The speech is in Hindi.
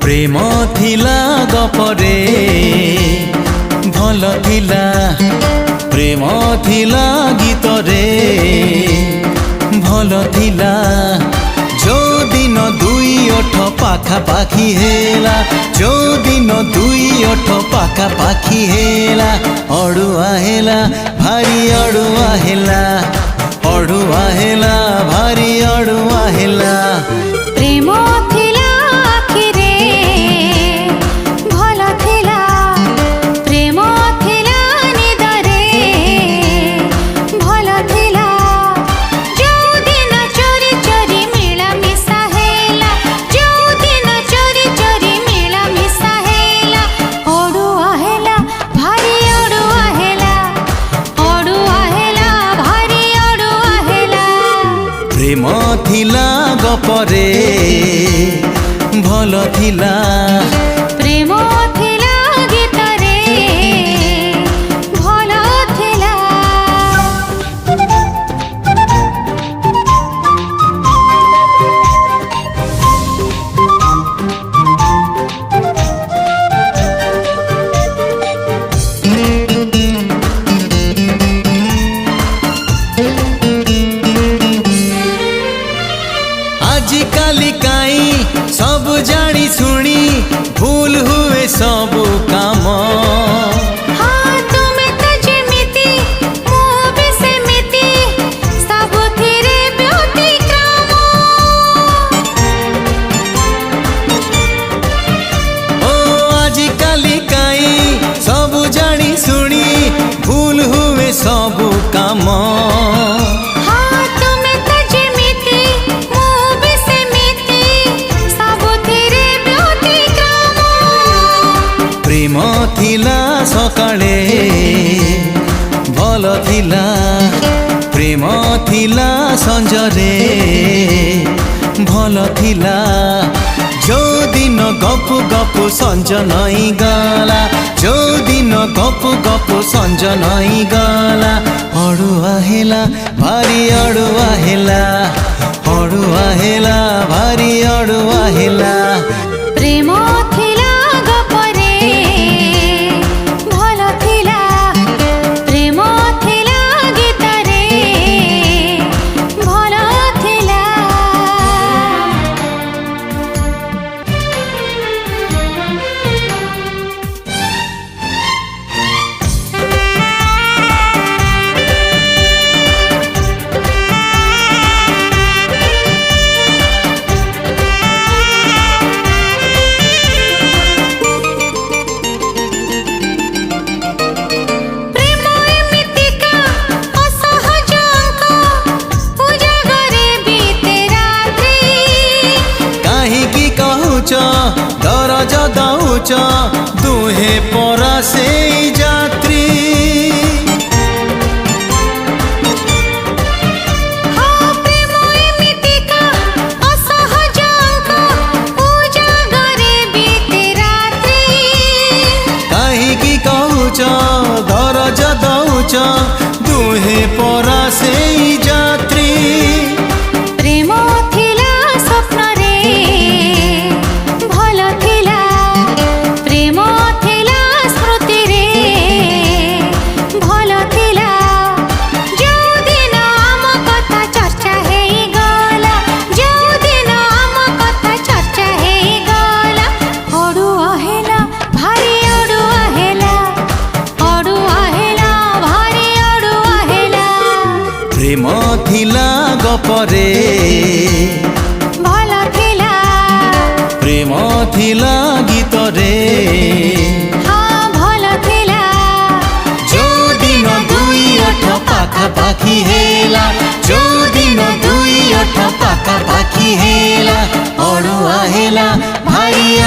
प्रेम थिला गपरे भल थिला, प्रेम थिला गीतरे भल थिला। जो दिन दुई ओठ पाखा पाखी हेला, जो दिन दुई ओठ पाखा पाखी हेला। अड़ुआ हेला भारी अड़ुआ हेला, अड़ुआ हेला भारी अड़ुआ हेला। प्रेम थिला आखिरे भल थिला, प्रेम थिला निदरे भल थिला। जो दिन चोरी चोरी मिला मिसा हेला, जो दिन चोरी चोरी मिला मिसा हेला। अड़ुआ हेला भारी अड़ुआ हेला, अड़ुआ हेला भारी अड़ुआ हेला। प्रेम थिला गपरे भल थिला, प्रेम थिला गीतरे भल थिला। आजिकाली काई सब जानी सुनी भूल हुए सब काम। हाँ तुमे तो जेमिति मु भी सेमिति, सबुथिरे व्यतिक्रम। ओ आजिकाली काई सब जानी सुनी भूल हुए सब काम। हाँ तुमे तो जेमिति मु भी सेमिति, सबुथिरे व्यतिक्रम। प्रेम थिला सकाळे भल थिला, प्रेम थिला संजरे भल थिला। जो दिन गप गप संज नई गला, जो दिन गप गप संज नई गला। अड़ुआ हेला भारी अड़ुआ हेला, अड़ुआ हेला भारी अड़ुआ हेला। प्रेम थिला गपरे भल थिला, प्रेम थिला गीतरे भल थिला। प्रेम एमितिका असहज अंक, उजागरे बीते रात्रि। काहीकि कहूच दरज दउच दुहे परा से जात्री। हाँ प्रेम एमितिका असहज अंक, उजागरे बीते रात्रि। काहीकि कहूच दरज दउच दुहे परा से जात्री। प्रेम थिला स्वप्नरे भल थिला, प्रेम थिला स्मृतिरे भल थिला। जो दिन आम कथा चर्चा हेई गला, जो दिन आम कथा चर्चा हेई गला। अड़ुआ हेला भारी अड़ुआ हेला, अड़ुआ हेला भारी अड़ुआ हेला। प्रेम थिला गपरे भल थिला, प्रेम थिला गीतरे हाँ भल थिला। जो दिन दुई ओठ पाखा पाखी हेला, जो दिन दुई ओठ पाखा पाखी हेला। अड़ुआ हेला भारी